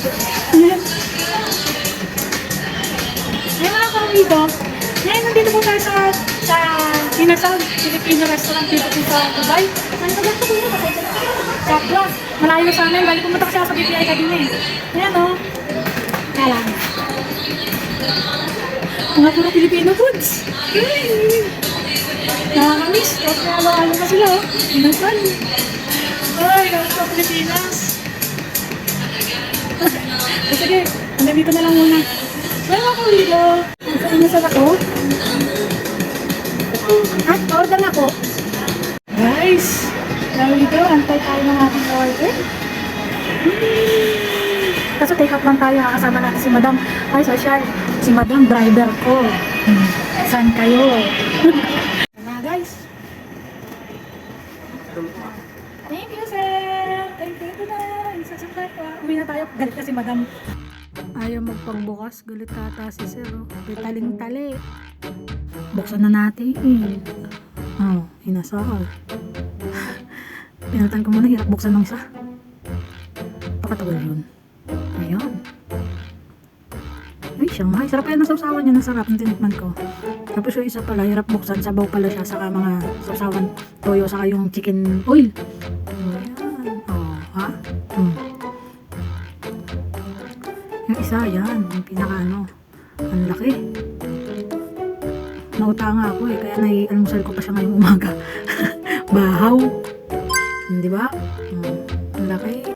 Ngayon mga kamigo, ngayon nandito po tayo sa Inasal, Filipino restaurant dito po sa Dubai. Ano ba ito po yun? Sakla. Malayo na sa amin. Balik pumunta kasi ako sa BPI kanina eh. Ayan o. Kaya lang. Mga puro Filipino foods. Nakakamiss. Tapos nalalo pa sila o. Inasal. Ay, gawin sa Pilipinas. Sige, hanggang dito na lang muna. Well, mga kamigo. Sa Inasal ako. At order na po. Guys, there we go. Antay tayo ng ating order. Kaso take up lang tayo. Kasama natin si Madam. Ay, social. Si Madam, driver ko. Saan kayo? Na guys. Thank you, sir. Thank you na. Isasakay ko. Uwi na tayo. Galit na si Madam. Ayaw magpagbukas. Galit ata si sir. Taling-tali. Buksan na natin. Oh, Inasal. Pinalitan ko muna, hirap buksan ng isa. Pakatagal yun. Ayan. Ay, Shanghai. Sarap yan ang sausawan niya. Nasarap yung tinikman ko. Tapos yung isa pala, hirap buksan. Sabaw pala siya. Saka mga sausawan. Toyo, saka yung chicken oil. Ayan. Oh, ha? Yung isa, yan. Yung pinaka ano. Ang laki. Nautanga ako eh, kaya nai-almusal ko pa siya ngayong umaga. Bahaw. Di ba? Ang laki.